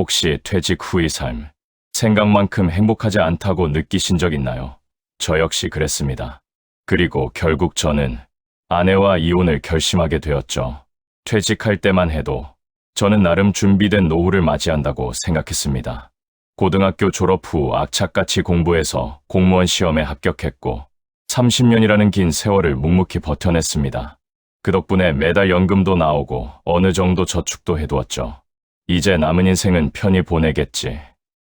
혹시 퇴직 후의 삶, 생각만큼 행복하지 않다고 느끼신 적 있나요? 저 역시 그랬습니다. 그리고 결국 저는 아내와 이혼을 결심하게 되었죠. 퇴직할 때만 해도 저는 나름 준비된 노후를 맞이한다고 생각했습니다. 고등학교 졸업 후 악착같이 공부해서 공무원 시험에 합격했고 30년이라는 긴 세월을 묵묵히 버텨냈습니다. 그 덕분에 매달 연금도 나오고 어느 정도 저축도 해두었죠. 이제 남은 인생은 편히 보내겠지.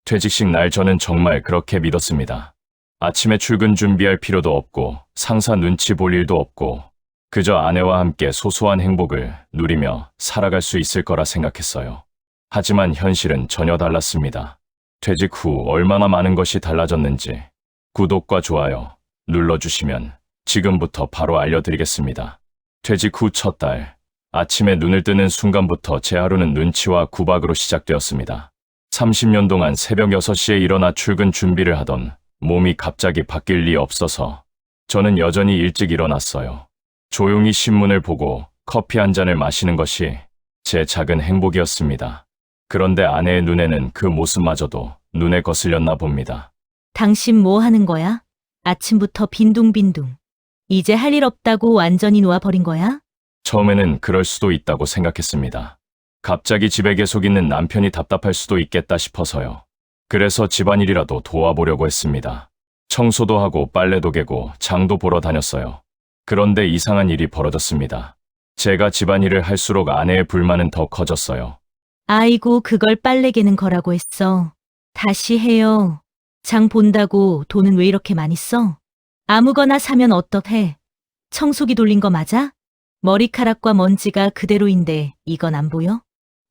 퇴직식 날 저는 정말 그렇게 믿었습니다. 아침에 출근 준비할 필요도 없고 상사 눈치 볼 일도 없고 그저 아내와 함께 소소한 행복을 누리며 살아갈 수 있을 거라 생각했어요. 하지만 현실은 전혀 달랐습니다. 퇴직 후 얼마나 많은 것이 달라졌는지 구독과 좋아요 눌러주시면 지금부터 바로 알려드리겠습니다. 퇴직 후 첫 달, 아침에 눈을 뜨는 순간부터 제 하루는 눈치와 구박으로 시작되었습니다. 30년 동안 새벽 6시에 일어나 출근 준비를 하던 몸이 갑자기 바뀔 리 없어서 저는 여전히 일찍 일어났어요. 조용히 신문을 보고 커피 한 잔을 마시는 것이 제 작은 행복이었습니다. 그런데 아내의 눈에는 그 모습마저도 눈에 거슬렸나 봅니다. 당신 뭐 하는 거야? 아침부터 빈둥빈둥. 이제 할 일 없다고 완전히 놓아버린 거야? 처음에는 그럴 수도 있다고 생각했습니다. 갑자기 집에 계속 있는 남편이 답답할 수도 있겠다 싶어서요. 그래서 집안일이라도 도와보려고 했습니다. 청소도 하고 빨래도 개고 장도 보러 다녔어요. 그런데 이상한 일이 벌어졌습니다. 제가 집안일을 할수록 아내의 불만은 더 커졌어요. 아이고, 그걸 빨래 개는 거라고 했어. 다시 해요. 장 본다고 돈은 왜 이렇게 많이 써? 아무거나 사면 어떡해? 청소기 돌린 거 맞아? 머리카락과 먼지가 그대로인데 이건 안 보여?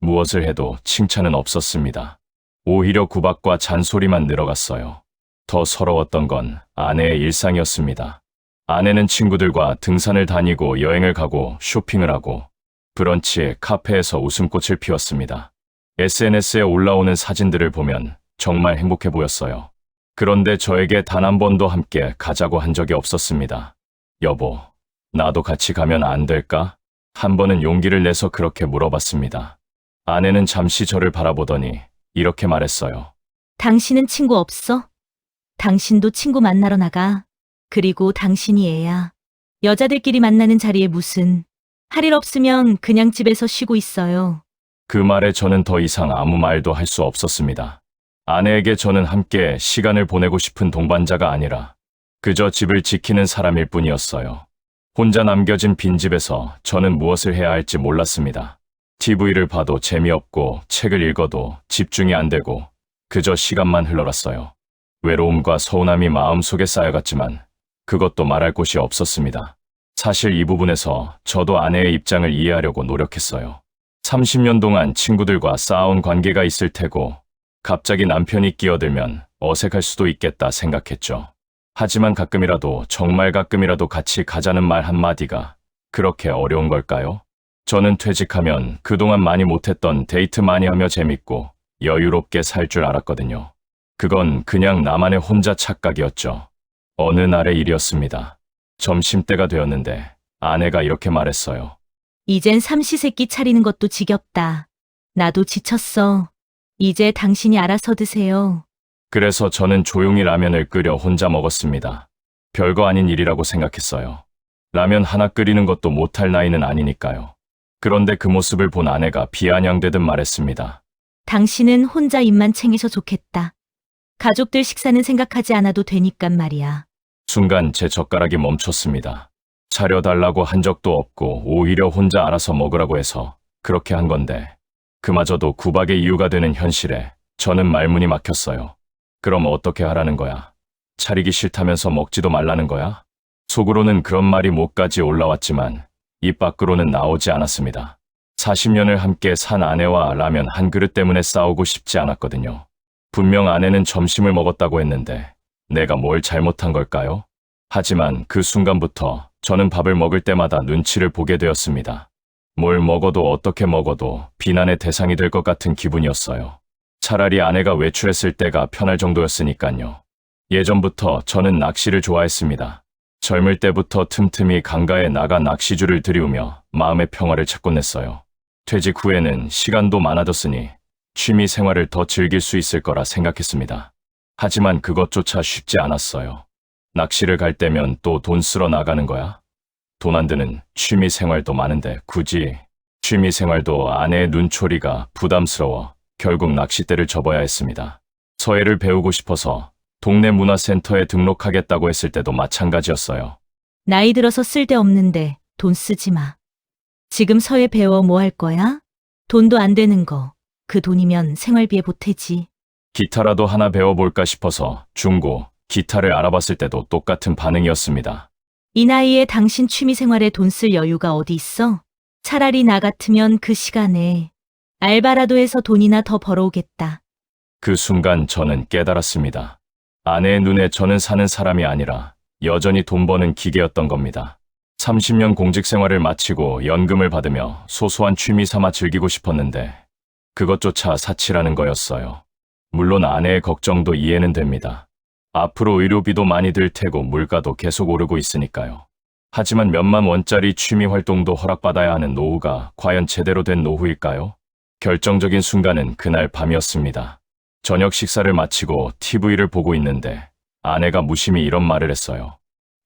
무엇을 해도 칭찬은 없었습니다. 오히려 구박과 잔소리만 늘어갔어요. 더 서러웠던 건 아내의 일상이었습니다. 아내는 친구들과 등산을 다니고 여행을 가고 쇼핑을 하고 브런치에 카페에서 웃음꽃을 피웠습니다. SNS에 올라오는 사진들을 보면 정말 행복해 보였어요. 그런데 저에게 단 한 번도 함께 가자고 한 적이 없었습니다. 여보, 나도 같이 가면 안 될까? 한 번은 용기를 내서 그렇게 물어봤습니다. 아내는 잠시 저를 바라보더니 이렇게 말했어요. 당신은 친구 없어? 당신도 친구 만나러 나가. 그리고 당신이 애야. 여자들끼리 만나는 자리에 무슨 할 일 없으면 그냥 집에서 쉬고 있어요. 그 말에 저는 더 이상 아무 말도 할 수 없었습니다. 아내에게 저는 함께 시간을 보내고 싶은 동반자가 아니라 그저 집을 지키는 사람일 뿐이었어요. 혼자 남겨진 빈집에서 저는 무엇을 해야 할지 몰랐습니다. TV를 봐도 재미없고 책을 읽어도 집중이 안 되고 그저 시간만 흘러갔어요. 외로움과 서운함이 마음속에 쌓여갔지만 그것도 말할 곳이 없었습니다. 사실 이 부분에서 저도 아내의 입장을 이해하려고 노력했어요. 30년 동안 친구들과 쌓아온 관계가 있을 테고 갑자기 남편이 끼어들면 어색할 수도 있겠다 생각했죠. 하지만 가끔이라도 정말 가끔이라도 같이 가자는 말 한마디가 그렇게 어려운 걸까요? 저는 퇴직하면 그동안 많이 못했던 데이트 많이 하며 재밌고 여유롭게 살 줄 알았거든요. 그건 그냥 나만의 혼자 착각이었죠. 어느 날의 일이었습니다. 점심때가 되었는데 아내가 이렇게 말했어요. 이젠 삼시세끼 차리는 것도 지겹다. 나도 지쳤어. 이제 당신이 알아서 드세요. 그래서 저는 조용히 라면을 끓여 혼자 먹었습니다. 별거 아닌 일이라고 생각했어요. 라면 하나 끓이는 것도 못할 나이는 아니니까요. 그런데 그 모습을 본 아내가 비아냥대듯 말했습니다. 당신은 혼자 입만 챙기셔 좋겠다. 가족들 식사는 생각하지 않아도 되니깐 말이야. 순간 제 젓가락이 멈췄습니다. 차려달라고 한 적도 없고 오히려 혼자 알아서 먹으라고 해서 그렇게 한 건데 그마저도 구박의 이유가 되는 현실에 저는 말문이 막혔어요. 그럼 어떻게 하라는 거야? 차리기 싫다면서 먹지도 말라는 거야? 속으로는 그런 말이 목까지 올라왔지만 입 밖으로는 나오지 않았습니다. 40년을 함께 산 아내와 라면 한 그릇 때문에 싸우고 싶지 않았거든요. 분명 아내는 점심을 먹었다고 했는데 내가 뭘 잘못한 걸까요? 하지만 그 순간부터 저는 밥을 먹을 때마다 눈치를 보게 되었습니다. 뭘 먹어도 어떻게 먹어도 비난의 대상이 될 것 같은 기분이었어요. 차라리 아내가 외출했을 때가 편할 정도였으니까요. 예전부터 저는 낚시를 좋아했습니다. 젊을 때부터 틈틈이 강가에 나가 낚시줄을 들이우며 마음의 평화를 찾곤 했어요. 퇴직 후에는 시간도 많아졌으니 취미 생활을 더 즐길 수 있을 거라 생각했습니다. 하지만 그것조차 쉽지 않았어요. 낚시를 갈 때면 또 돈 쓰러 나가는 거야? 돈 안 드는 취미 생활도 많은데 굳이 취미 생활도 아내의 눈초리가 부담스러워 결국 낚싯대를 접어야 했습니다. 서예를 배우고 싶어서 동네 문화센터에 등록하겠다고 했을 때도 마찬가지였어요. 나이 들어서 쓸데없는데 돈 쓰지 마. 지금 서예 배워 뭐 할 거야? 돈도 안 되는 거. 그 돈이면 생활비에 보태지. 기타라도 하나 배워볼까 싶어서 중고 기타를 알아봤을 때도 똑같은 반응이었습니다. 이 나이에 당신 취미 생활에 돈 쓸 여유가 어디 있어? 차라리 나 같으면 그 시간에 알바라도 해서 돈이나 더 벌어오겠다. 그 순간 저는 깨달았습니다. 아내의 눈에 저는 사는 사람이 아니라 여전히 돈 버는 기계였던 겁니다. 30년 공직 생활을 마치고 연금을 받으며 소소한 취미 삼아 즐기고 싶었는데 그것조차 사치라는 거였어요. 물론 아내의 걱정도 이해는 됩니다. 앞으로 의료비도 많이 들 테고 물가도 계속 오르고 있으니까요. 하지만 몇만 원짜리 취미 활동도 허락받아야 하는 노후가 과연 제대로 된 노후일까요? 결정적인 순간은 그날 밤이었습니다. 저녁 식사를 마치고 TV를 보고 있는데 아내가 무심히 이런 말을 했어요.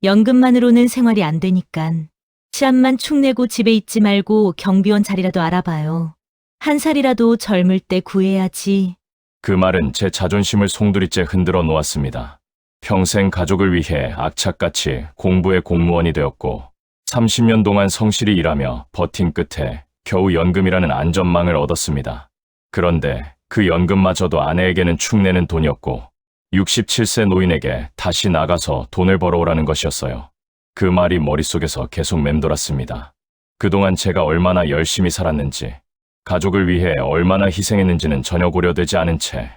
연금만으로는 생활이 안 되니깐 시합만 축 내고 집에 있지 말고 경비원 자리라도 알아봐요. 한 살이라도 젊을 때 구해야지. 그 말은 제 자존심을 송두리째 흔들어 놓았습니다. 평생 가족을 위해 악착같이 공부해 공무원이 되었고 30년 동안 성실히 일하며 버틴 끝에 겨우 연금이라는 안전망을 얻었습니다. 그런데 그 연금마저도 아내에게는 축내는 돈이었고 67세 노인에게 다시 나가서 돈을 벌어오라는 것이었어요. 그 말이 머릿속에서 계속 맴돌았습니다. 그동안 제가 얼마나 열심히 살았는지 가족을 위해 얼마나 희생했는지는 전혀 고려되지 않은 채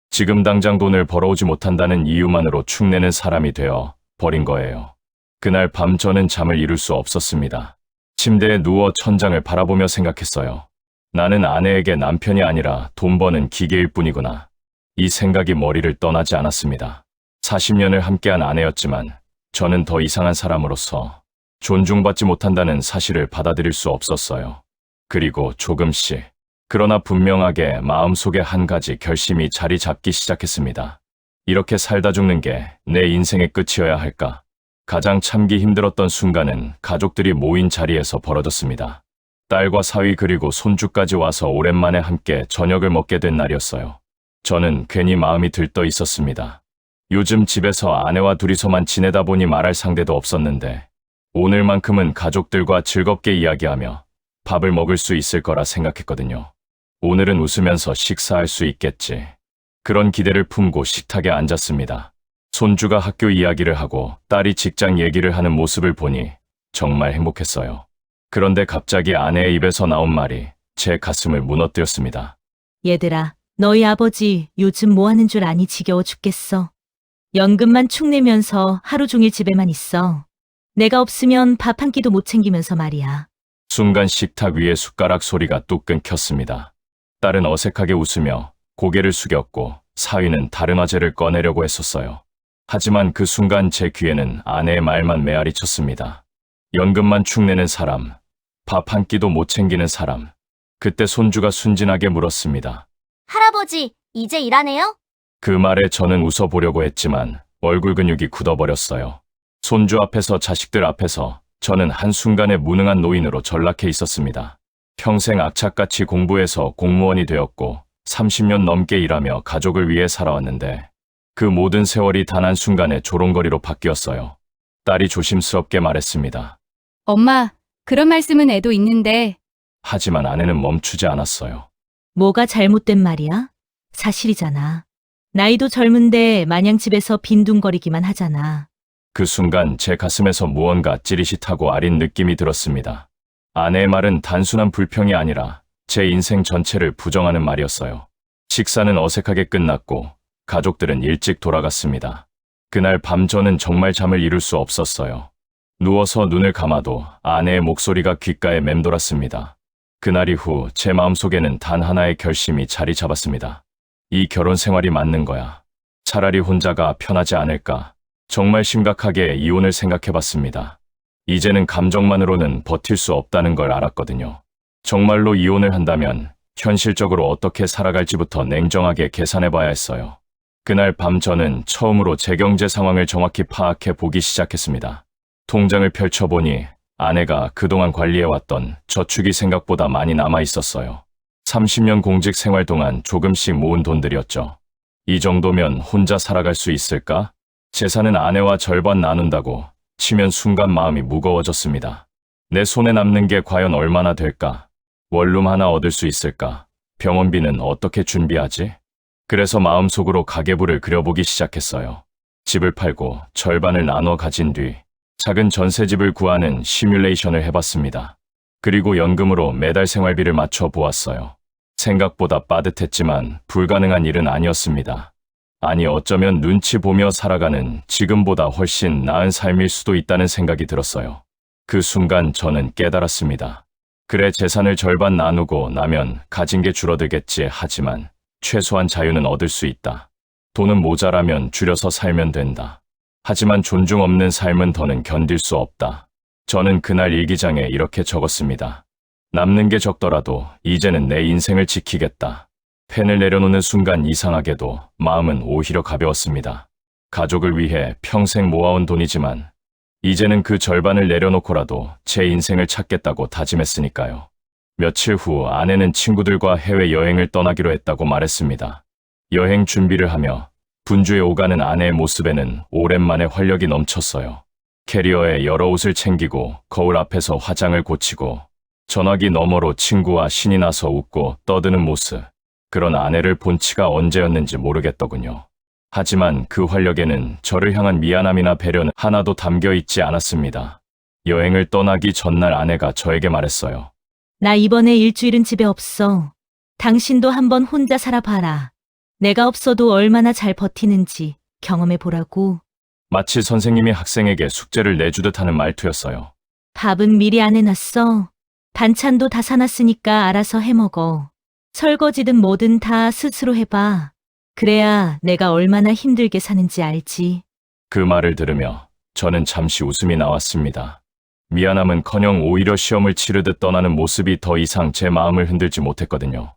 지금 당장 돈을 벌어오지 못한다는 이유만으로 축내는 사람이 되어 버린 거예요. 그날 밤 저는 잠을 이룰 수 없었습니다. 침대에 누워 천장을 바라보며 생각했어요. 나는 아내에게 남편이 아니라 돈 버는 기계일 뿐이구나. 이 생각이 머리를 떠나지 않았습니다. 40년을 함께한 아내였지만 저는 더 이상한 사람으로서 존중받지 못한다는 사실을 받아들일 수 없었어요. 그리고 조금씩, 그러나 분명하게 마음속에 한 가지 결심이 자리 잡기 시작했습니다. 이렇게 살다 죽는 게 내 인생의 끝이어야 할까? 가장 참기 힘들었던 순간은 가족들이 모인 자리에서 벌어졌습니다. 딸과 사위 그리고 손주까지 와서 오랜만에 함께 저녁을 먹게 된 날이었어요. 저는 괜히 마음이 들떠 있었습니다. 요즘 집에서 아내와 둘이서만 지내다 보니 말할 상대도 없었는데 오늘만큼은 가족들과 즐겁게 이야기하며 밥을 먹을 수 있을 거라 생각했거든요. 오늘은 웃으면서 식사할 수 있겠지. 그런 기대를 품고 식탁에 앉았습니다. 손주가 학교 이야기를 하고 딸이 직장 얘기를 하는 모습을 보니 정말 행복했어요. 그런데 갑자기 아내의 입에서 나온 말이 제 가슴을 무너뜨렸습니다. 얘들아, 너희 아버지 요즘 뭐 하는 줄 아니? 지겨워 죽겠어. 연금만 축 내면서 하루 종일 집에만 있어. 내가 없으면 밥 한 끼도 못 챙기면서 말이야. 순간 식탁 위에 숟가락 소리가 뚝 끊겼습니다. 딸은 어색하게 웃으며 고개를 숙였고 사위는 다른 화제를 꺼내려고 했었어요. 하지만 그 순간 제 귀에는 아내의 말만 메아리 쳤습니다. 연금만 축내는 사람, 밥 한 끼도 못 챙기는 사람. 그때 손주가 순진하게 물었습니다. 할아버지, 이제 일하네요? 그 말에 저는 웃어보려고 했지만 얼굴 근육이 굳어버렸어요. 손주 앞에서 자식들 앞에서 저는 한순간에 무능한 노인으로 전락해 있었습니다. 평생 악착같이 공부해서 공무원이 되었고 30년 넘게 일하며 가족을 위해 살아왔는데 그 모든 세월이 단 한순간에 조롱거리로 바뀌었어요. 딸이 조심스럽게 말했습니다. 엄마, 그런 말씀은 애도 있는데. 하지만 아내는 멈추지 않았어요. 뭐가 잘못된 말이야? 사실이잖아. 나이도 젊은데 마냥 집에서 빈둥거리기만 하잖아. 그 순간 제 가슴에서 무언가 찌릿하고 아린 느낌이 들었습니다. 아내의 말은 단순한 불평이 아니라 제 인생 전체를 부정하는 말이었어요. 식사는 어색하게 끝났고 가족들은 일찍 돌아갔습니다. 그날 밤 저는 정말 잠을 이룰 수 없었어요. 누워서 눈을 감아도 아내의 목소리가 귓가에 맴돌았습니다. 그날 이후 제 마음속에는 단 하나의 결심이 자리 잡았습니다. 이 결혼 생활이 맞는 거야. 차라리 혼자가 편하지 않을까. 정말 심각하게 이혼을 생각해봤습니다. 이제는 감정만으로는 버틸 수 없다는 걸 알았거든요. 정말로 이혼을 한다면 현실적으로 어떻게 살아갈지부터 냉정하게 계산해 봐야 했어요. 그날 밤 저는 처음으로 제 경제 상황을 정확히 파악해 보기 시작했습니다. 통장을 펼쳐보니 아내가 그동안 관리해왔던 저축이 생각보다 많이 남아 있었어요. 30년 공직 생활 동안 조금씩 모은 돈들이었죠. 이 정도면 혼자 살아갈 수 있을까? 재산은 아내와 절반 나눈다고 치면 순간 마음이 무거워졌습니다. 내 손에 남는 게 과연 얼마나 될까? 원룸 하나 얻을 수 있을까? 병원비는 어떻게 준비하지? 그래서 마음속으로 가계부를 그려보기 시작했어요. 집을 팔고 절반을 나눠 가진 뒤 작은 전세집을 구하는 시뮬레이션을 해봤습니다. 그리고 연금으로 매달 생활비를 맞춰 보았어요. 생각보다 빠듯했지만 불가능한 일은 아니었습니다. 아니 어쩌면 눈치 보며 살아가는 지금보다 훨씬 나은 삶일 수도 있다는 생각이 들었어요. 그 순간 저는 깨달았습니다. 그래 재산을 절반 나누고 나면 가진 게 줄어들겠지 하지만 최소한 자유는 얻을 수 있다. 돈은 모자라면 줄여서 살면 된다. 하지만 존중 없는 삶은 더는 견딜 수 없다. 저는 그날 일기장에 이렇게 적었습니다. 남는 게 적더라도 이제는 내 인생을 지키겠다. 펜을 내려놓는 순간 이상하게도 마음은 오히려 가벼웠습니다. 가족을 위해 평생 모아온 돈이지만 이제는 그 절반을 내려놓고라도 제 인생을 찾겠다고 다짐했으니까요. 며칠 후 아내는 친구들과 해외여행을 떠나기로 했다고 말했습니다. 여행 준비를 하며 분주해 오가는 아내의 모습에는 오랜만에 활력이 넘쳤어요. 캐리어에 여러 옷을 챙기고 거울 앞에서 화장을 고치고 전화기 너머로 친구와 신이 나서 웃고 떠드는 모습. 그런 아내를 본 지가 언제였는지 모르겠더군요. 하지만 그 활력에는 저를 향한 미안함이나 배려는 하나도 담겨 있지 않았습니다. 여행을 떠나기 전날 아내가 저에게 말했어요. 나 이번에 일주일은 집에 없어. 당신도 한번 혼자 살아봐라. 내가 없어도 얼마나 잘 버티는지 경험해 보라고. 마치 선생님이 학생에게 숙제를 내주듯 하는 말투였어요. 밥은 미리 안 해놨어. 반찬도 다 사놨으니까 알아서 해먹어. 설거지든 뭐든 다 스스로 해봐. 그래야 내가 얼마나 힘들게 사는지 알지. 그 말을 들으며 저는 잠시 웃음이 나왔습니다. 미안함은커녕 오히려 시험을 치르듯 떠나는 모습이 더 이상 제 마음을 흔들지 못했거든요.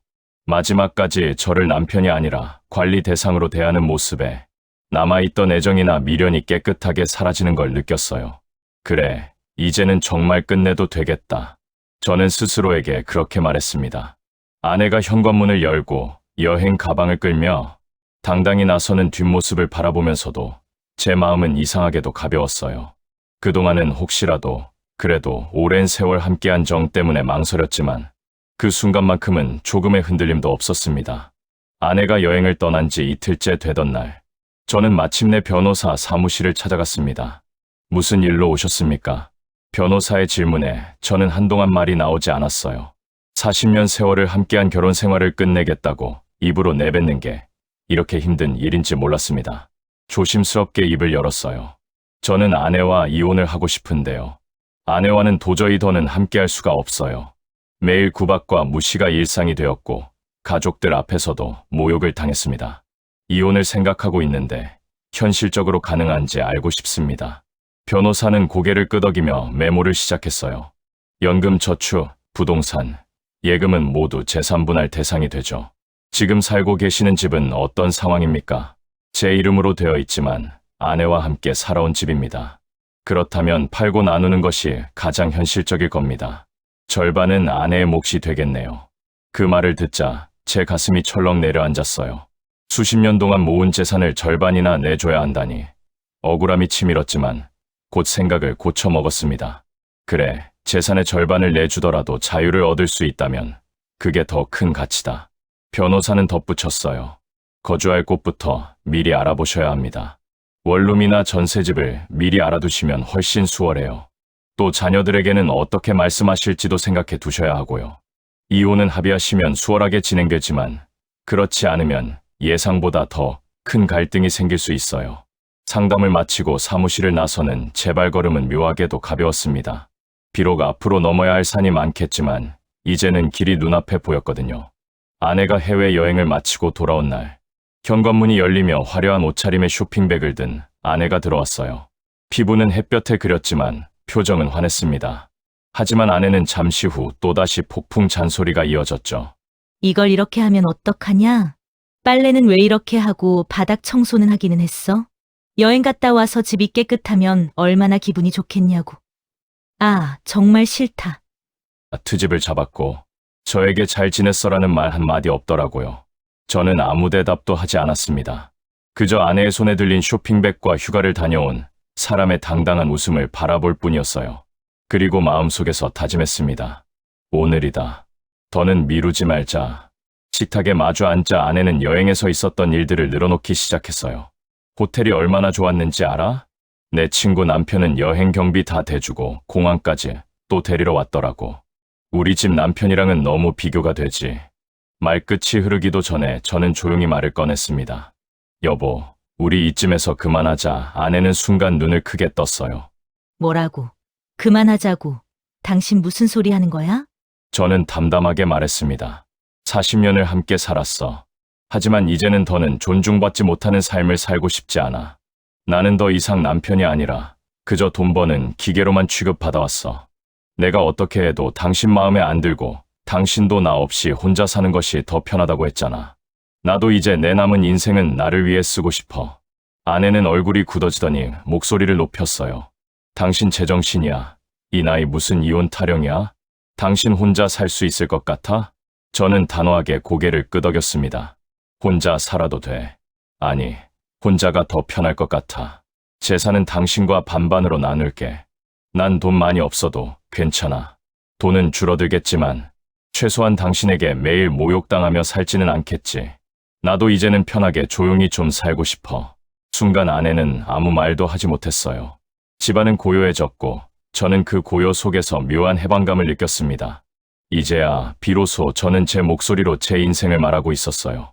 마지막까지 저를 남편이 아니라 관리 대상으로 대하는 모습에 남아있던 애정이나 미련이 깨끗하게 사라지는 걸 느꼈어요. 그래, 이제는 정말 끝내도 되겠다. 저는 스스로에게 그렇게 말했습니다. 아내가 현관문을 열고 여행 가방을 끌며 당당히 나서는 뒷모습을 바라보면서도 제 마음은 이상하게도 가벼웠어요. 그동안은 혹시라도 그래도 오랜 세월 함께한 정 때문에 망설였지만 그 순간만큼은 조금의 흔들림도 없었습니다. 아내가 여행을 떠난 지 이틀째 되던 날, 저는 마침내 변호사 사무실을 찾아갔습니다. 무슨 일로 오셨습니까? 변호사의 질문에 저는 한동안 말이 나오지 않았어요. 40년 세월을 함께한 결혼 생활을 끝내겠다고 입으로 내뱉는 게 이렇게 힘든 일인지 몰랐습니다. 조심스럽게 입을 열었어요. 저는 아내와 이혼을 하고 싶은데요. 아내와는 도저히 더는 함께할 수가 없어요. 매일 구박과 무시가 일상이 되었고 가족들 앞에서도 모욕을 당했습니다. 이혼을 생각하고 있는데 현실적으로 가능한지 알고 싶습니다. 변호사는 고개를 끄덕이며 메모를 시작했어요. 연금 저축, 부동산, 예금은 모두 재산분할 대상이 되죠. 지금 살고 계시는 집은 어떤 상황입니까? 제 이름으로 되어 있지만 아내와 함께 살아온 집입니다. 그렇다면 팔고 나누는 것이 가장 현실적일 겁니다. 절반은 아내의 몫이 되겠네요. 그 말을 듣자 제 가슴이 철렁 내려앉았어요. 수십 년 동안 모은 재산을 절반이나 내줘야 한다니. 억울함이 치밀었지만 곧 생각을 고쳐먹었습니다. 그래, 재산의 절반을 내주더라도 자유를 얻을 수 있다면 그게 더 큰 가치다. 변호사는 덧붙였어요. 거주할 곳부터 미리 알아보셔야 합니다. 원룸이나 전세집을 미리 알아두시면 훨씬 수월해요. 또 자녀들에게는 어떻게 말씀하실지도 생각해 두셔야 하고요. 이혼은 합의하시면 수월하게 진행되지만 그렇지 않으면 예상보다 더 큰 갈등이 생길 수 있어요. 상담을 마치고 사무실을 나서는 제 발걸음은 묘하게도 가벼웠습니다. 비록 앞으로 넘어야 할 산이 많겠지만 이제는 길이 눈앞에 보였거든요. 아내가 해외여행을 마치고 돌아온 날, 현관문이 열리며 화려한 옷차림의 쇼핑백을 든 아내가 들어왔어요. 피부는 햇볕에 그렸지만 표정은 환했습니다. 하지만 아내는 잠시 후 또다시 폭풍 잔소리가 이어졌죠. 이걸 이렇게 하면 어떡하냐? 빨래는 왜 이렇게 하고 바닥 청소는 하기는 했어? 여행 갔다 와서 집이 깨끗하면 얼마나 기분이 좋겠냐고. 아, 정말 싫다. 트집을 잡았고 저에게 잘 지냈어라는 말 한마디 없더라고요. 저는 아무 대답도 하지 않았습니다. 그저 아내의 손에 들린 쇼핑백과 휴가를 다녀온 사람의 당당한 웃음을 바라볼 뿐이었어요. 그리고 마음속에서 다짐했습니다. 오늘이다. 더는 미루지 말자. 식탁에 마주 앉자 아내는 여행에서 있었던 일들을 늘어놓기 시작했어요. 호텔이 얼마나 좋았는지 알아? 내 친구 남편은 여행 경비 다 대주고 공항까지 또 데리러 왔더라고. 우리 집 남편이랑은 너무 비교가 되지. 말끝이 흐르기도 전에 저는 조용히 말을 꺼냈습니다. 여보, 우리 이쯤에서 그만하자. 아내는 순간 눈을 크게 떴어요. 뭐라고? 그만하자고. 당신 무슨 소리 하는 거야? 저는 담담하게 말했습니다. 40년을 함께 살았어. 하지만 이제는 더는 존중받지 못하는 삶을 살고 싶지 않아. 나는 더 이상 남편이 아니라 그저 돈 버는 기계로만 취급받아왔어. 내가 어떻게 해도 당신 마음에 안 들고 당신도 나 없이 혼자 사는 것이 더 편하다고 했잖아. 나도 이제 내 남은 인생은 나를 위해 쓰고 싶어. 아내는 얼굴이 굳어지더니 목소리를 높였어요. 당신 제정신이야. 이 나이 무슨 이혼 타령이야? 당신 혼자 살 수 있을 것 같아? 저는 단호하게 고개를 끄덕였습니다. 혼자 살아도 돼. 아니, 혼자가 더 편할 것 같아. 재산은 당신과 반반으로 나눌게. 난 돈 많이 없어도 괜찮아. 돈은 줄어들겠지만 최소한 당신에게 매일 모욕당하며 살지는 않겠지. 나도 이제는 편하게 조용히 좀 살고 싶어. 순간 아내는 아무 말도 하지 못했어요. 집안은 고요해졌고 저는 그 고요 속에서 묘한 해방감을 느꼈습니다. 이제야 비로소 저는 제 목소리로 제 인생을 말하고 있었어요.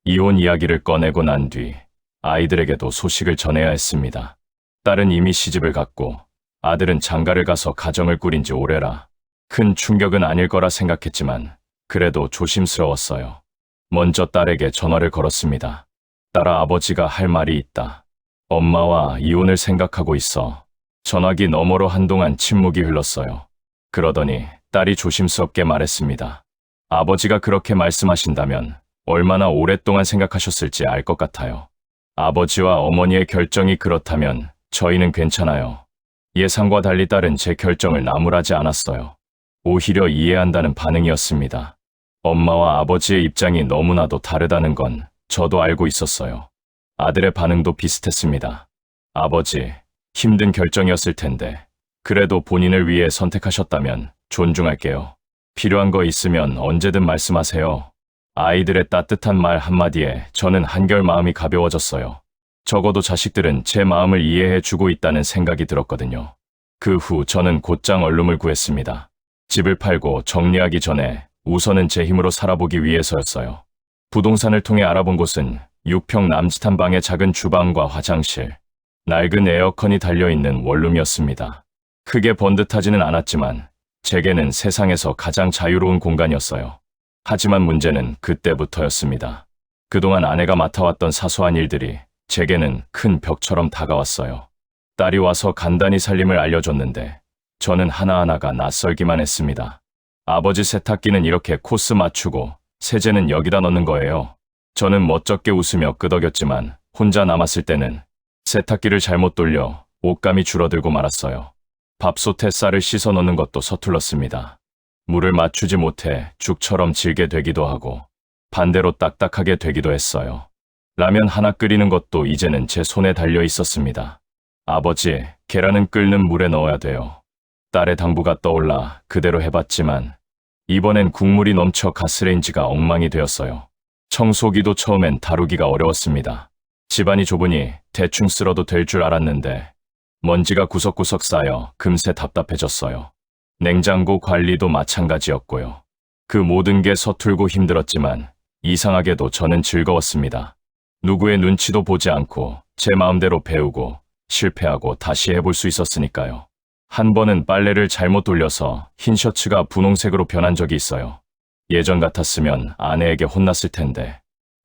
이혼 이야기를 꺼내고 난 뒤 아이들에게도 소식을 전해야 했습니다. 딸은 이미 시집을 갔고 아들은 장가를 가서 가정을 꾸린 지 오래라. 큰 충격은 아닐 거라 생각했지만 그래도 조심스러웠어요. 먼저 딸에게 전화를 걸었습니다. 딸아, 아버지가 할 말이 있다. 엄마와 이혼을 생각하고 있어. 전화기 너머로 한동안 침묵이 흘렀어요. 그러더니 딸이 조심스럽게 말했습니다. 아버지가 그렇게 말씀하신다면 얼마나 오랫동안 생각하셨을지 알 것 같아요. 아버지와 어머니의 결정이 그렇다면 저희는 괜찮아요. 예상과 달리 딸은 제 결정을 나무라지 않았어요. 오히려 이해한다는 반응이었습니다. 엄마와 아버지의 입장이 너무나도 다르다는 건 저도 알고 있었어요. 아들의 반응도 비슷했습니다. 아버지, 힘든 결정이었을 텐데 그래도 본인을 위해 선택하셨다면 존중할게요. 필요한 거 있으면 언제든 말씀하세요. 아이들의 따뜻한 말 한마디에 저는 한결 마음이 가벼워졌어요. 적어도 자식들은 제 마음을 이해해 주고 있다는 생각이 들었거든요. 그 후 저는 곧장 얼룸을 구했습니다. 집을 팔고 정리하기 전에 우선은 제 힘으로 살아보기 위해서였어요. 부동산을 통해 알아본 곳은 6평 남짓한 방의 작은 주방과 화장실, 낡은 에어컨이 달려있는 원룸이었습니다. 크게 번듯하지는 않았지만 제게는 세상에서 가장 자유로운 공간이었어요. 하지만 문제는 그때부터였습니다. 그동안 아내가 맡아왔던 사소한 일들이 제게는 큰 벽처럼 다가왔어요. 딸이 와서 간단히 살림을 알려줬는데 저는 하나하나가 낯설기만 했습니다. 아버지 세탁기는 이렇게 코스 맞추고 세제는 여기다 넣는 거예요. 저는 멋쩍게 웃으며 끄덕였지만 혼자 남았을 때는 세탁기를 잘못 돌려 옷감이 줄어들고 말았어요. 밥솥에 쌀을 씻어 넣는 것도 서툴렀습니다. 물을 맞추지 못해 죽처럼 질게 되기도 하고 반대로 딱딱하게 되기도 했어요. 라면 하나 끓이는 것도 이제는 제 손에 달려 있었습니다. 아버지, 계란은 끓는 물에 넣어야 돼요. 딸의 당부가 떠올라 그대로 해봤지만 이번엔 국물이 넘쳐 가스레인지가 엉망이 되었어요. 청소기도 처음엔 다루기가 어려웠습니다. 집안이 좁으니 대충 쓸어도 될 줄 알았는데 먼지가 구석구석 쌓여 금세 답답해졌어요. 냉장고 관리도 마찬가지였고요. 그 모든 게 서툴고 힘들었지만 이상하게도 저는 즐거웠습니다. 누구의 눈치도 보지 않고 제 마음대로 배우고 실패하고 다시 해볼 수 있었으니까요. 한 번은 빨래를 잘못 돌려서 흰 셔츠가 분홍색으로 변한 적이 있어요. 예전 같았으면 아내에게 혼났을 텐데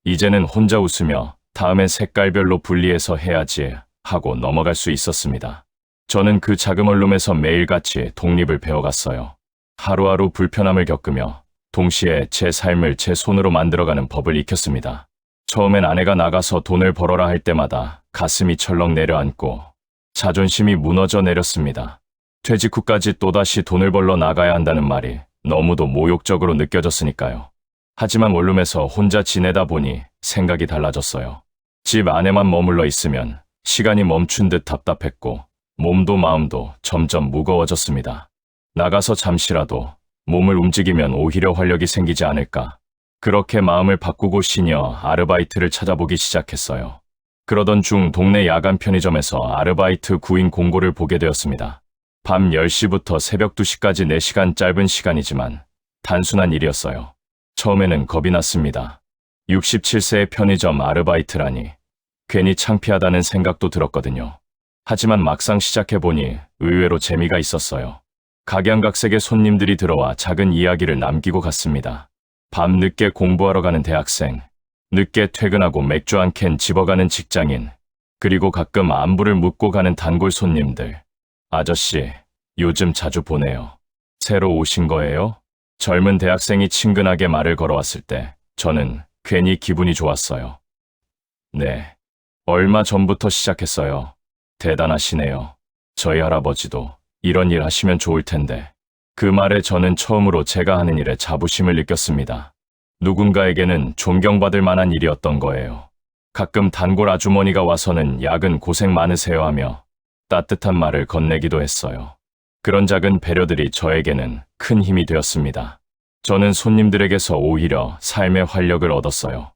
이제는 혼자 웃으며 다음엔 색깔별로 분리해서 해야지 하고 넘어갈 수 있었습니다. 저는 그 작은 원룸에서 매일같이 독립을 배워갔어요. 하루하루 불편함을 겪으며 동시에 제 삶을 제 손으로 만들어가는 법을 익혔습니다. 처음엔 아내가 나가서 돈을 벌어라 할 때마다 가슴이 철렁 내려앉고 자존심이 무너져 내렸습니다. 퇴직 후까지 또다시 돈을 벌러 나가야 한다는 말이 너무도 모욕적으로 느껴졌으니까요. 하지만 원룸에서 혼자 지내다 보니 생각이 달라졌어요. 집 안에만 머물러 있으면 시간이 멈춘 듯 답답했고 몸도 마음도 점점 무거워졌습니다. 나가서 잠시라도 몸을 움직이면 오히려 활력이 생기지 않을까. 그렇게 마음을 바꾸고 시니어 아르바이트를 찾아보기 시작했어요. 그러던 중 동네 야간 편의점에서 아르바이트 구인 공고를 보게 되었습니다. 밤 10시부터 새벽 2시까지 4시간 짧은 시간이지만 단순한 일이었어요. 처음에는 겁이 났습니다. 67세의 편의점 아르바이트라니 괜히 창피하다는 생각도 들었거든요. 하지만 막상 시작해보니 의외로 재미가 있었어요. 각양각색의 손님들이 들어와 작은 이야기를 남기고 갔습니다. 밤 늦게 공부하러 가는 대학생, 늦게 퇴근하고 맥주 한 캔 집어가는 직장인, 그리고 가끔 안부를 묻고 가는 단골 손님들. 아저씨, 요즘 자주 보네요. 새로 오신 거예요? 젊은 대학생이 친근하게 말을 걸어왔을 때 저는 괜히 기분이 좋았어요. 네, 얼마 전부터 시작했어요. 대단하시네요. 저희 할아버지도 이런 일 하시면 좋을 텐데. 그 말에 저는 처음으로 제가 하는 일에 자부심을 느꼈습니다. 누군가에게는 존경받을 만한 일이었던 거예요. 가끔 단골 아주머니가 와서는 야근 고생 많으세요 하며 따뜻한 말을 건네기도 했어요. 그런 작은 배려들이 저에게는 큰 힘이 되었습니다. 저는 손님들에게서 오히려 삶의 활력을 얻었어요.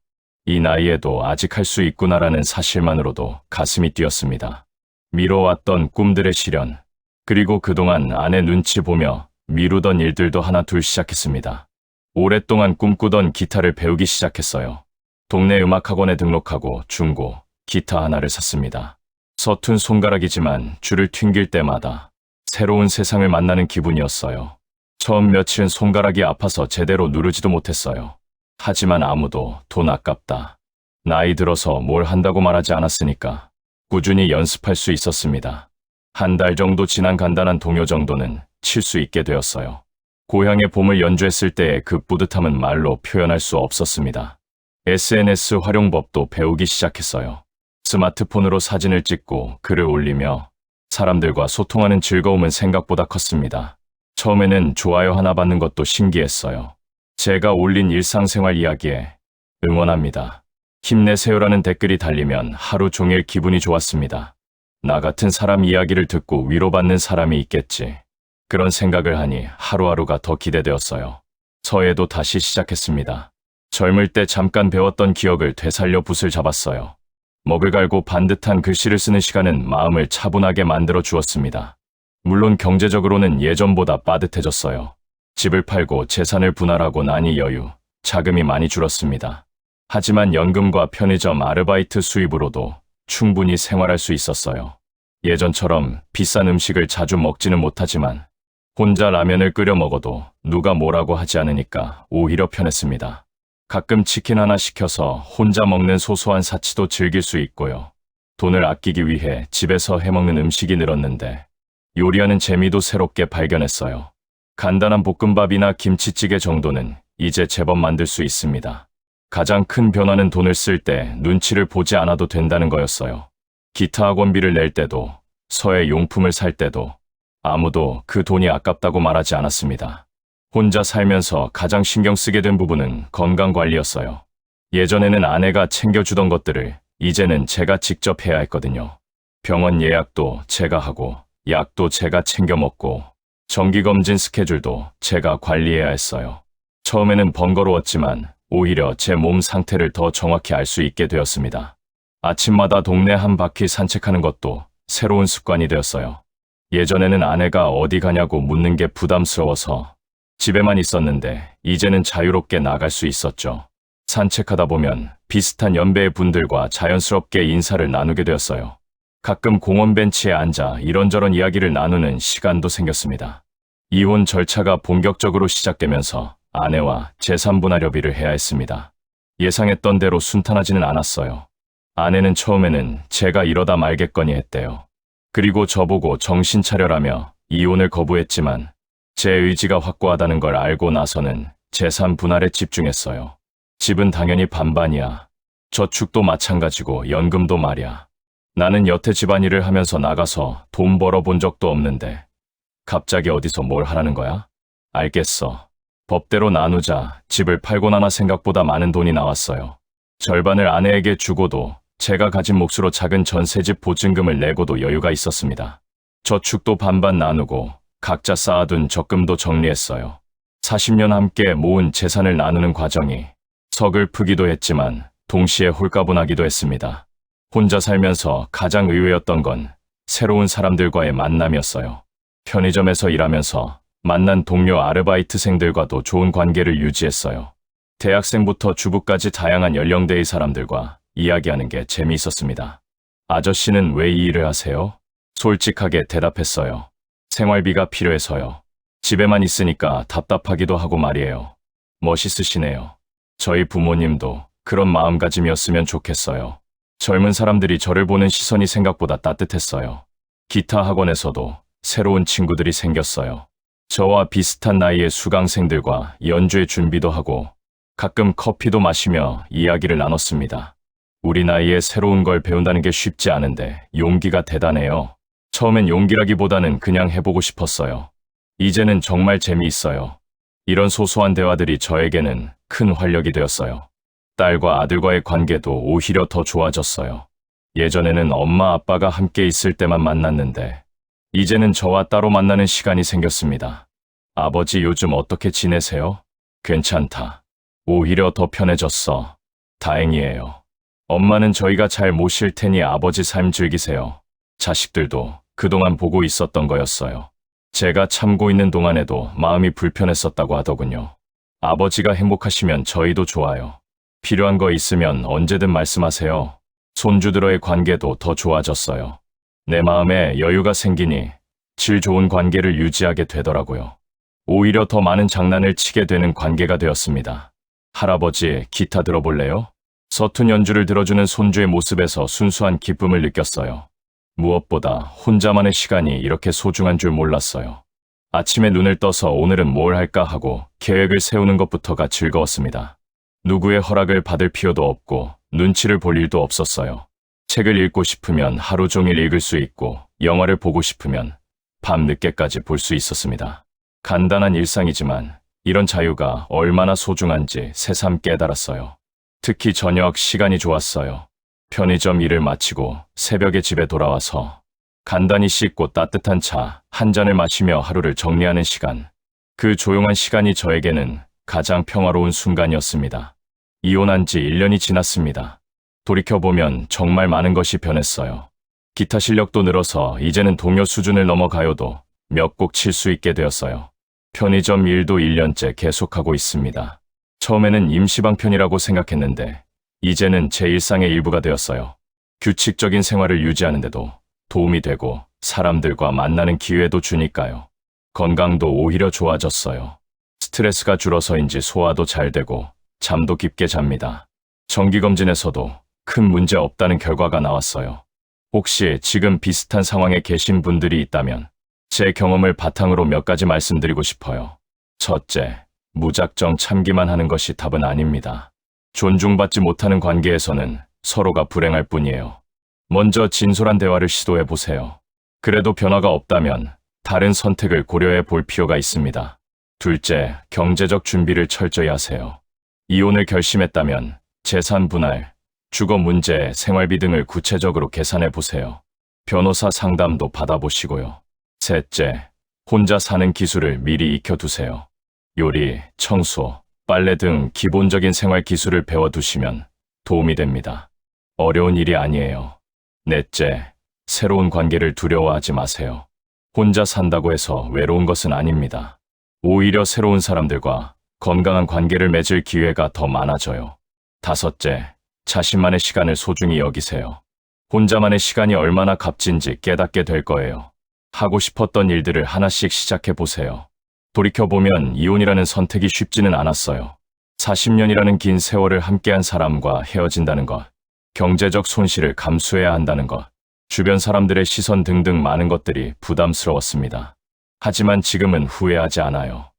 이 나이에도 아직 할 수 있구나라는 사실만으로도 가슴이 뛰었습니다. 미뤄왔던 꿈들의 실현, 그리고 그동안 아내 눈치 보며 미루던 일들도 하나 둘 시작했습니다. 오랫동안 꿈꾸던 기타를 배우기 시작했어요. 동네 음악학원에 등록하고 중고 기타 하나를 샀습니다. 서툰 손가락이지만 줄을 튕길 때마다 새로운 세상을 만나는 기분이었어요. 처음 며칠은 손가락이 아파서 제대로 누르지도 못했어요. 하지만 아무도 돈 아깝다, 나이 들어서 뭘 한다고 말하지 않았으니까 꾸준히 연습할 수 있었습니다. 한 달 정도 지난 간단한 동요 정도는 칠 수 있게 되었어요. 고향의 봄을 연주했을 때의 그 뿌듯함은 말로 표현할 수 없었습니다. SNS 활용법도 배우기 시작했어요. 스마트폰으로 사진을 찍고 글을 올리며 사람들과 소통하는 즐거움은 생각보다 컸습니다. 처음에는 좋아요 하나 받는 것도 신기했어요. 제가 올린 일상생활 이야기에 응원합니다, 힘내세요라는 댓글이 달리면 하루 종일 기분이 좋았습니다. 나 같은 사람 이야기를 듣고 위로받는 사람이 있겠지. 그런 생각을 하니 하루하루가 더 기대되었어요. 서예도 다시 시작했습니다. 젊을 때 잠깐 배웠던 기억을 되살려 붓을 잡았어요. 먹을 갈고 반듯한 글씨를 쓰는 시간은 마음을 차분하게 만들어 주었습니다. 물론 경제적으로는 예전보다 빠듯해졌어요. 집을 팔고 재산을 분할하고 나니 여유, 자금이 많이 줄었습니다. 하지만 연금과 편의점 아르바이트 수입으로도 충분히 생활할 수 있었어요. 예전처럼 비싼 음식을 자주 먹지는 못하지만 혼자 라면을 끓여 먹어도 누가 뭐라고 하지 않으니까 오히려 편했습니다. 가끔 치킨 하나 시켜서 혼자 먹는 소소한 사치도 즐길 수 있고요. 돈을 아끼기 위해 집에서 해먹는 음식이 늘었는데 요리하는 재미도 새롭게 발견했어요. 간단한 볶음밥이나 김치찌개 정도는 이제 제법 만들 수 있습니다. 가장 큰 변화는 돈을 쓸 때 눈치를 보지 않아도 된다는 거였어요. 기타 학원비를 낼 때도, 서예 용품을 살 때도 아무도 그 돈이 아깝다고 말하지 않았습니다. 혼자 살면서 가장 신경 쓰게 된 부분은 건강관리였어요. 예전에는 아내가 챙겨주던 것들을 이제는 제가 직접 해야 했거든요. 병원 예약도 제가 하고, 약도 제가 챙겨 먹고, 정기검진 스케줄도 제가 관리해야 했어요. 처음에는 번거로웠지만 오히려 제 몸 상태를 더 정확히 알 수 있게 되었습니다. 아침마다 동네 한 바퀴 산책하는 것도 새로운 습관이 되었어요. 예전에는 아내가 어디 가냐고 묻는 게 부담스러워서 집에만 있었는데 이제는 자유롭게 나갈 수 있었죠. 산책하다 보면 비슷한 연배의 분들과 자연스럽게 인사를 나누게 되었어요. 가끔 공원 벤치에 앉아 이런저런 이야기를 나누는 시간도 생겼습니다. 이혼 절차가 본격적으로 시작되면서 아내와 재산 분할 협의를 해야 했습니다. 예상했던 대로 순탄하지는 않았어요. 아내는 처음에는 제가 이러다 말겠거니 했대요. 그리고 저보고 정신 차려라며 이혼을 거부했지만 제 의지가 확고하다는 걸 알고 나서는 재산 분할에 집중했어요. 집은 당연히 반반이야. 저축도 마찬가지고 연금도 말이야. 나는 여태 집안일을 하면서 나가서 돈 벌어본 적도 없는데 갑자기 어디서 뭘 하라는 거야? 알겠어. 법대로 나누자. 집을 팔고 나나 생각보다 많은 돈이 나왔어요. 절반을 아내에게 주고도 제가 가진 몫으로 작은 전세집 보증금을 내고도 여유가 있었습니다. 저축도 반반 나누고 각자 쌓아둔 적금도 정리했어요. 40년 함께 모은 재산을 나누는 과정이 서글프기도 했지만 동시에 홀가분하기도 했습니다. 혼자 살면서 가장 의외였던 건 새로운 사람들과의 만남이었어요. 편의점에서 일하면서 만난 동료 아르바이트생들과도 좋은 관계를 유지했어요. 대학생부터 주부까지 다양한 연령대의 사람들과 이야기하는 게 재미있었습니다. 아저씨는 왜 이 일을 하세요? 솔직하게 대답했어요. 생활비가 필요해서요. 집에만 있으니까 답답하기도 하고 말이에요. 멋있으시네요. 저희 부모님도 그런 마음가짐이었으면 좋겠어요. 젊은 사람들이 저를 보는 시선이 생각보다 따뜻했어요. 기타 학원에서도 새로운 친구들이 생겼어요. 저와 비슷한 나이의 수강생들과 연주회 준비도 하고 가끔 커피도 마시며 이야기를 나눴습니다. 우리 나이에 새로운 걸 배운다는 게 쉽지 않은데 용기가 대단해요. 처음엔 용기라기보다는 그냥 해보고 싶었어요. 이제는 정말 재미있어요. 이런 소소한 대화들이 저에게는 큰 활력이 되었어요. 딸과 아들과의 관계도 오히려 더 좋아졌어요. 예전에는 엄마 아빠가 함께 있을 때만 만났는데 이제는 저와 따로 만나는 시간이 생겼습니다. 아버지 요즘 어떻게 지내세요? 괜찮다. 오히려 더 편해졌어. 다행이에요. 엄마는 저희가 잘 모실 테니 아버지 삶 즐기세요. 자식들도 그동안 보고 있었던 거였어요. 제가 참고 있는 동안에도 마음이 불편했었다고 하더군요. 아버지가 행복하시면 저희도 좋아요. 필요한 거 있으면 언제든 말씀하세요. 손주들과의 관계도 더 좋아졌어요. 내 마음에 여유가 생기니 질 좋은 관계를 유지하게 되더라고요. 오히려 더 많은 장난을 치게 되는 관계가 되었습니다. 할아버지, 기타 들어볼래요? 서툰 연주를 들어주는 손주의 모습에서 순수한 기쁨을 느꼈어요. 무엇보다 혼자만의 시간이 이렇게 소중한 줄 몰랐어요. 아침에 눈을 떠서 오늘은 뭘 할까 하고 계획을 세우는 것부터가 즐거웠습니다. 누구의 허락을 받을 필요도 없고 눈치를 볼 일도 없었어요. 책을 읽고 싶으면 하루 종일 읽을 수 있고 영화를 보고 싶으면 밤 늦게까지 볼 수 있었습니다. 간단한 일상이지만 이런 자유가 얼마나 소중한지 새삼 깨달았어요. 특히 저녁 시간이 좋았어요. 편의점 일을 마치고 새벽에 집에 돌아와서 간단히 씻고 따뜻한 차 한 잔을 마시며 하루를 정리하는 시간. 그 조용한 시간이 저에게는 가장 평화로운 순간이었습니다. 이혼한 지 1년이 지났습니다. 돌이켜보면 정말 많은 것이 변했어요. 기타 실력도 늘어서 이제는 동요 수준을 넘어가요도 몇 곡 칠 수 있게 되었어요. 편의점 일도 1년째 계속하고 있습니다. 처음에는 임시방편이라고 생각했는데 이제는 제 일상의 일부가 되었어요. 규칙적인 생활을 유지하는데도 도움이 되고 사람들과 만나는 기회도 주니까요. 건강도 오히려 좋아졌어요. 스트레스가 줄어서인지 소화도 잘 되고 잠도 깊게 잡니다. 정기검진에서도 큰 문제 없다는 결과가 나왔어요. 혹시 지금 비슷한 상황에 계신 분들이 있다면 제 경험을 바탕으로 몇 가지 말씀드리고 싶어요. 첫째, 무작정 참기만 하는 것이 답은 아닙니다. 존중받지 못하는 관계에서는 서로가 불행할 뿐이에요. 먼저 진솔한 대화를 시도해 보세요. 그래도 변화가 없다면 다른 선택을 고려해 볼 필요가 있습니다. 둘째, 경제적 준비를 철저히 하세요. 이혼을 결심했다면 재산 분할, 주거 문제, 생활비 등을 구체적으로 계산해 보세요. 변호사 상담도 받아보시고요. 셋째, 혼자 사는 기술을 미리 익혀두세요. 요리, 청소, 빨래 등 기본적인 생활 기술을 배워두시면 도움이 됩니다. 어려운 일이 아니에요. 넷째, 새로운 관계를 두려워하지 마세요. 혼자 산다고 해서 외로운 것은 아닙니다. 오히려 새로운 사람들과 건강한 관계를 맺을 기회가 더 많아져요. 다섯째, 자신만의 시간을 소중히 여기세요. 혼자만의 시간이 얼마나 값진지 깨닫게 될 거예요. 하고 싶었던 일들을 하나씩 시작해 보세요. 돌이켜보면 이혼이라는 선택이 쉽지는 않았어요. 40년이라는 긴 세월을 함께한 사람과 헤어진다는 것, 경제적 손실을 감수해야 한다는 것, 주변 사람들의 시선 등등 많은 것들이 부담스러웠습니다. 하지만 지금은 후회하지 않아요.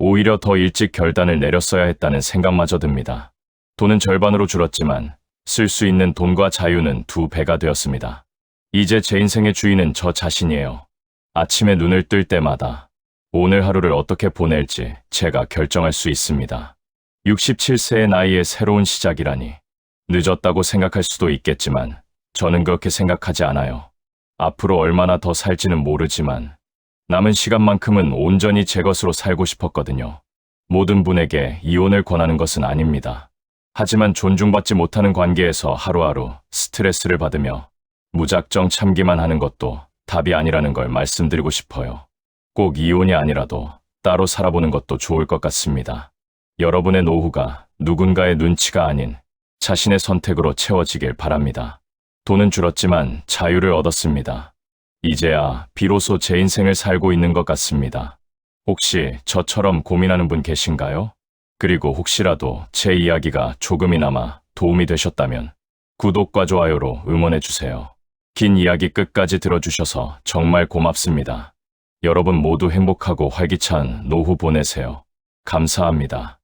오히려 더 일찍 결단을 내렸어야 했다는 생각마저 듭니다. 돈은 절반으로 줄었지만 쓸 수 있는 돈과 자유는 2배가 되었습니다. 이제 제 인생의 주인은 저 자신이에요. 아침에 눈을 뜰 때마다 오늘 하루를 어떻게 보낼지 제가 결정할 수 있습니다. 67세의 나이에 새로운 시작이라니 늦었다고 생각할 수도 있겠지만 저는 그렇게 생각하지 않아요. 앞으로 얼마나 더 살지는 모르지만 남은 시간만큼은 온전히 제 것으로 살고 싶었거든요. 모든 분에게 이혼을 권하는 것은 아닙니다. 하지만 존중받지 못하는 관계에서 하루하루 스트레스를 받으며 무작정 참기만 하는 것도 답이 아니라는 걸 말씀드리고 싶어요. 꼭 이혼이 아니라도 따로 살아보는 것도 좋을 것 같습니다. 여러분의 노후가 누군가의 눈치가 아닌 자신의 선택으로 채워지길 바랍니다. 돈은 줄었지만 자유를 얻었습니다. 이제야 비로소 제 인생을 살고 있는 것 같습니다. 혹시 저처럼 고민하는 분 계신가요? 그리고 혹시라도 제 이야기가 조금이나마 도움이 되셨다면 구독과 좋아요로 응원해주세요. 긴 이야기 끝까지 들어주셔서 정말 고맙습니다. 여러분 모두 행복하고 활기찬 노후 보내세요. 감사합니다.